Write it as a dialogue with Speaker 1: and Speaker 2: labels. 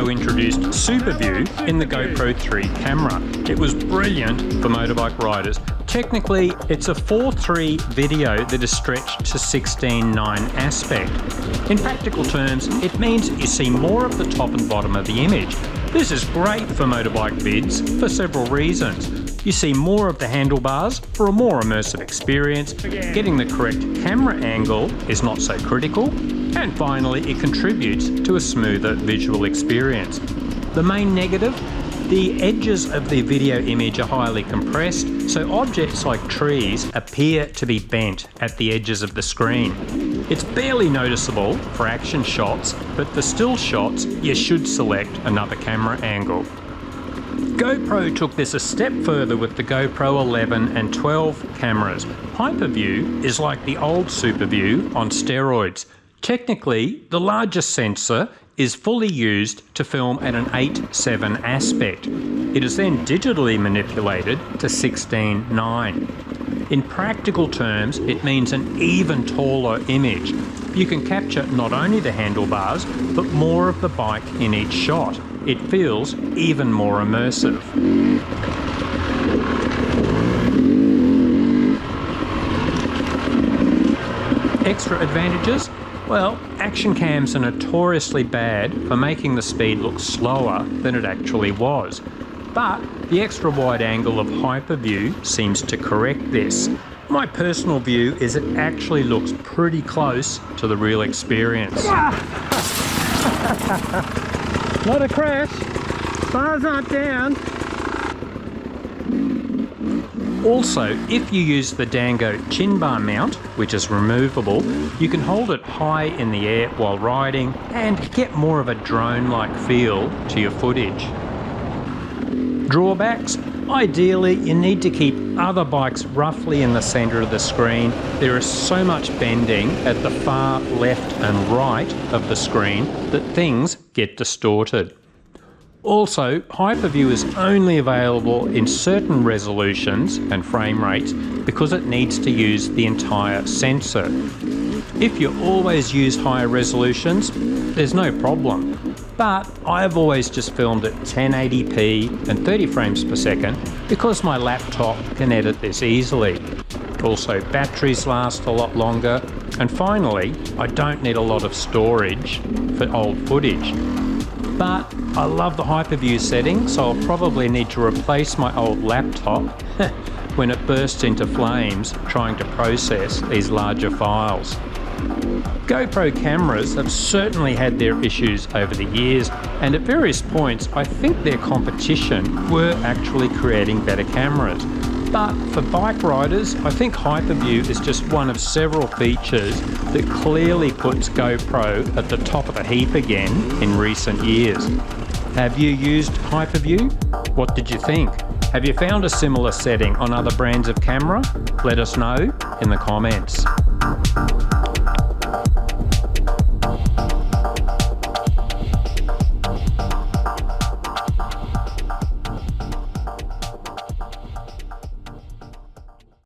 Speaker 1: GoPro introduced SuperView in the GoPro 3 camera. It was brilliant for motorbike riders. Technically, it's a 4:3 video that is stretched to 16:9 aspect. In practical terms, it means you see more of the top and bottom of the image. This is great for motorbike vids for several reasons. You see more of the handlebars for a more immersive experience. Getting the correct camera angle is not so critical. And finally, it contributes to a smoother visual experience. The main negative? The edges of the video image are highly compressed, so objects like trees appear to be bent at the edges of the screen. It's barely noticeable for action shots, but for still shots, you should select another camera angle. GoPro took this a step further with the GoPro 11 and 12 cameras. Hyperview is like the old SuperView on steroids. Technically, the largest sensor is fully used to film at an 8:7 aspect. It is then digitally manipulated to 16:9. In practical terms, it means an even taller image. You can capture not only the handlebars, but more of the bike in each shot. It feels even more immersive. Extra advantages? Well, action cams are notoriously bad for making the speed look slower than it actually was. But the extra wide angle of Hyperview seems to correct this. My personal view is it actually looks pretty close to the real experience.
Speaker 2: Not a crash. Bars aren't down.
Speaker 1: Also, if you use the Dango chin bar mount, which is removable, you can hold it high in the air while riding and get more of a drone-like feel to your footage. Drawbacks? Ideally, you need to keep other bikes roughly in the centre of the screen. There is so much bending at the far left and right of the screen that things get distorted. Also, Hyperview is only available in certain resolutions and frame rates because it needs to use the entire sensor. If you always use higher resolutions, there's no problem. But I've always just filmed at 1080p and 30 frames per second because my laptop can edit this easily. Also, batteries last a lot longer. And finally, I don't need a lot of storage for old footage. But I love the Hyperview setting, so I'll probably need to replace my old laptop when it bursts into flames trying to process these larger files. GoPro cameras have certainly had their issues over the years, and at various points I think their competition were actually creating better cameras. But for bike riders, I think Hyperview is just one of several features that clearly puts GoPro at the top of the heap again in recent years. Have you used Hyperview? What did you think? Have you found a similar setting on other brands of camera? Let us know in the comments.